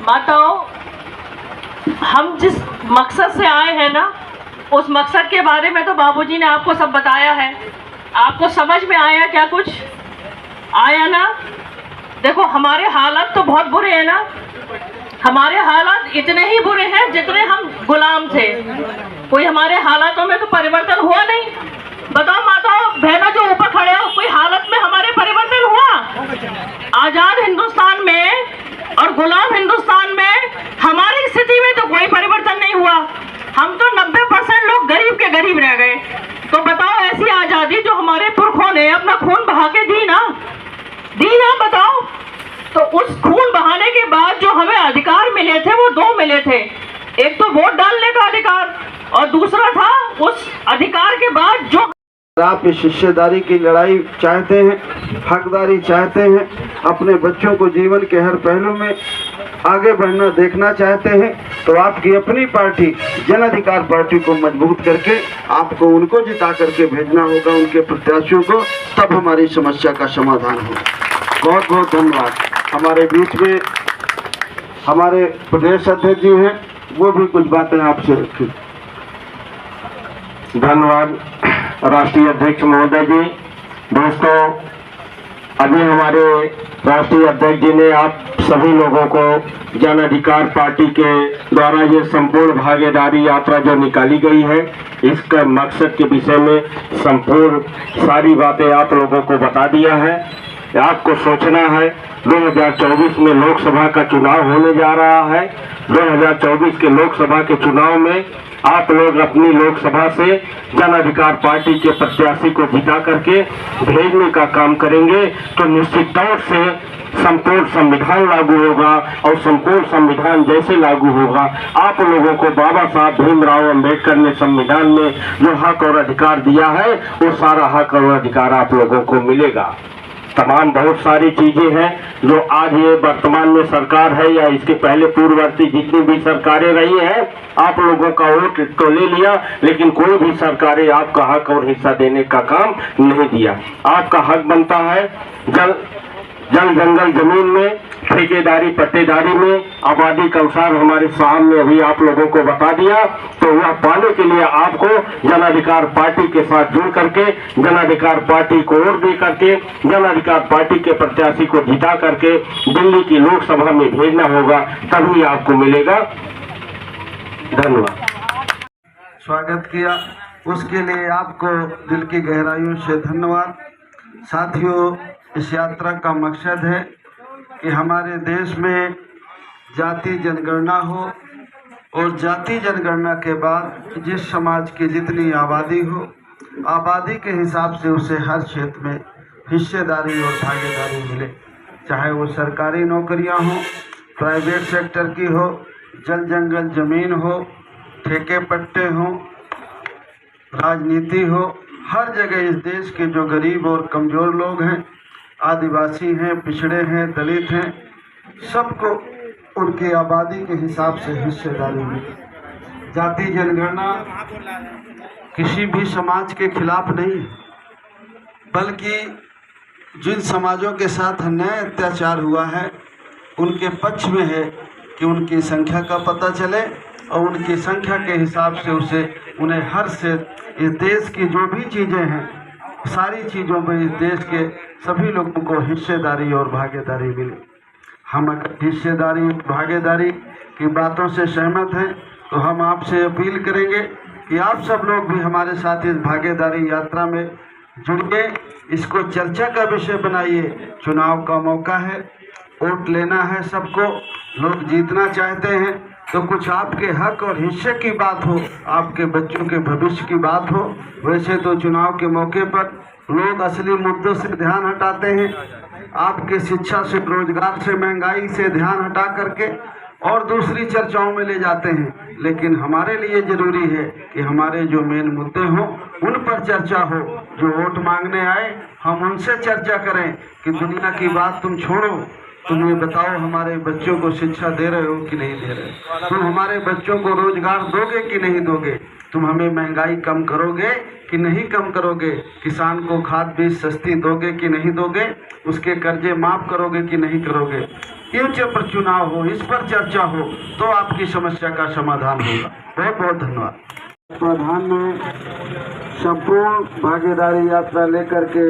माताओं, हम जिस मकसद से आए हैं ना, उस मकसद के बारे में तो बाबूजी ने आपको सब बताया है। आपको समझ में आया क्या? कुछ आया ना? देखो, हमारे हालात तो बहुत बुरे हैं ना। हमारे हालात इतने ही बुरे हैं जितने हम गुलाम थे। कोई हमारे हालातों में तो परिवर्तन हुआ नहीं। बताओ माताओं बहनों जो ऊपर खड़े हो, कोई हालत में हमारे परिवर्तन हुआ? आजाद हिंदुस्तान में और गुलाम हिंदुस्तान में हमारी स्थिति में तो कोई परिवर्तन नहीं हुआ। हम तो 90% लोग गरीब के गरीब रह गए। तो बताओ, ऐसी आजादी जो हमारे पुरखों ने अपना खून बहा के दी ना, बताओ। तो उस खून बहाने के बाद जो हमें अधिकार मिले थे वो दो मिले थे। एक तो वोट डालने का अधिकार और दूसरा था उस अधिकार के बाद जो आप इस हिस्सेदारी की लड़ाई चाहते हैं, हकदारी चाहते हैं, अपने बच्चों को जीवन के हर पहलू में आगे बढ़ना देखना चाहते हैं, तो आपकी अपनी पार्टी जन अधिकार पार्टी को मजबूत करके आपको उनको जिता करके भेजना होगा, उनके प्रत्याशियों को, तब हमारी समस्या का समाधान होगा। बहुत बहुत धन्यवाद। हमारे बीच में हमारे प्रदेश अध्यक्ष जी हैं, वो भी कुछ बातें आपसे रखें। धन्यवाद राष्ट्रीय अध्यक्ष महोदय जी। दोस्तों, अभी हमारे राष्ट्रीय अध्यक्ष जी ने आप सभी लोगों को जन अधिकार पार्टी के द्वारा ये संपूर्ण भागीदारी यात्रा जो निकाली गई है, इसका मकसद के विषय में संपूर्ण सारी बातें आप लोगों को बता दिया है। आपको सोचना है 2024 में लोकसभा का चुनाव होने जा रहा है। 2024 के लोकसभा के चुनाव में आप लोग अपनी लोकसभा से जन अधिकार पार्टी के प्रत्याशी को जिता करके भेजने का काम करेंगे, तो निश्चित तौर से संपूर्ण संविधान लागू होगा। और संपूर्ण संविधान जैसे लागू होगा, आप लोगों को बाबा साहब भीमराव अंबेडकर ने संविधान में जो हक और अधिकार दिया है, वो सारा हक और अधिकार आप लोगों को मिलेगा। तमाम बहुत सारी चीजें हैं जो आज ये वर्तमान में सरकार है या इसके पहले पूर्ववर्ती जितनी भी सरकारें रही हैं, आप लोगों का वोट तो ले लिया, लेकिन कोई भी सरकारें आपका हक और हिस्सा देने का काम नहीं दिया। आपका हक बनता है जल जंगल जमीन में, ठेकेदारी पट्टेदारी में, आबादी के अनुसार हमारे साहब ने अभी आप लोगों को बता दिया। तो वह पाने के लिए आपको जन अधिकार पार्टी के साथ जुड़ करके, जन अधिकार पार्टी को वोट दे करके, जन अधिकार पार्टी के प्रत्याशी को जिता करके दिल्ली की लोकसभा में भेजना होगा, तभी आपको मिलेगा। धन्यवाद। स्वागत किया, उसके लिए आपको दिल की गहराइयों से धन्यवाद। साथियों, इस यात्रा का मकसद है कि हमारे देश में जाति जनगणना हो और जाति जनगणना के बाद जिस समाज की जितनी आबादी हो, आबादी के हिसाब से उसे हर क्षेत्र में हिस्सेदारी और भागीदारी मिले, चाहे वो सरकारी नौकरियां हो, प्राइवेट सेक्टर की हो, जल जंगल ज़मीन हो, ठेके पट्टे हों, राजनीति हो। हर जगह इस देश के जो गरीब और कमज़ोर लोग हैं, आदिवासी हैं, पिछड़े हैं, दलित हैं, सबको उनकी आबादी के हिसाब से हिस्सेदारी मिले। जाति जनगणना किसी भी समाज के खिलाफ नहीं है, बल्कि जिन समाजों के साथ अन्याय अत्याचार हुआ है उनके पक्ष में है कि उनकी संख्या का पता चले और उनकी संख्या के हिसाब से उन्हें हर से इस देश की जो भी चीज़ें हैं, सारी चीज़ों में इस देश के सभी लोगों को हिस्सेदारी और भागीदारी मिले। हम अगर हिस्सेदारी भागीदारी की बातों से सहमत हैं, तो हम आपसे अपील करेंगे कि आप सब लोग भी हमारे साथ इस भागीदारी यात्रा में जुड़िए, इसको चर्चा का विषय बनाइए। चुनाव का मौका है, वोट लेना है सबको, लोग जीतना चाहते हैं, तो कुछ आपके हक और हिस्से की बात हो, आपके बच्चों के भविष्य की बात हो। वैसे तो चुनाव के मौके पर लोग असली मुद्दों से ध्यान हटाते हैं, आपके शिक्षा से, रोजगार से, महंगाई से ध्यान हटा करके और दूसरी चर्चाओं में ले जाते हैं। लेकिन हमारे लिए ज़रूरी है कि हमारे जो मेन मुद्दे हों उन पर चर्चा हो। जो वोट मांगने आए, हम उनसे चर्चा करें कि दुनिया की बात तुम छोड़ो, तुम ये बताओ हमारे बच्चों को शिक्षा दे रहे हो कि नहीं दे रहे, तुम हमारे बच्चों को रोजगार दोगे कि नहीं दोगे, तुम हमें महंगाई कम करोगे कि नहीं कम करोगे, किसान को खाद बीज सस्ती दोगे कि नहीं दोगे, उसके कर्जे माफ़ करोगे कि नहीं करोगे। इन पर चुनाव हो, इस पर चर्चा हो तो आपकी समस्या का समाधान होगा। बहुत बहुत धन्यवाद। प्रधान में संपूर्ण भागीदारी यात्रा लेकर के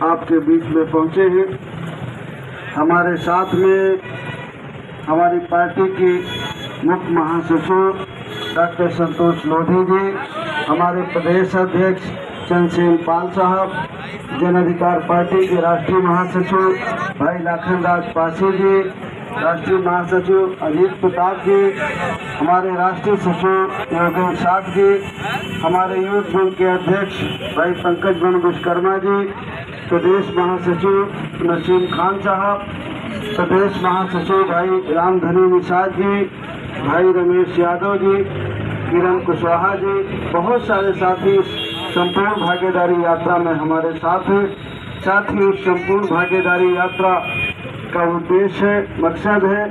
आपके बीच में पहुंचे हैं। हमारे साथ में हमारी पार्टी की मुख्य महासचिव डॉक्टर संतोष लोधी जी, हमारे प्रदेश अध्यक्ष चंद्रसेन पाल साहब, जन अधिकार पार्टी के राष्ट्रीय महासचिव भाई लाखन राज पासी जी, राष्ट्रीय महासचिव अजीत प्रताप जी, हमारे राष्ट्रीय सचिव योगेश साथ जी, हमारे यूथ विंग के अध्यक्ष भाई पंकज बन विश्वकर्मा जी, प्रदेश महासचिव नसीम खान साहब, प्रदेश महासचिव भाई रामधनी निषाद जी, भाई रमेश यादव जी, किरण कुशवाहा जी, बहुत सारे साथी संपूर्ण भागीदारी यात्रा में हमारे साथ हैं। साथ ही उस संपूर्ण भागीदारी यात्रा का उद्देश्य मकसद है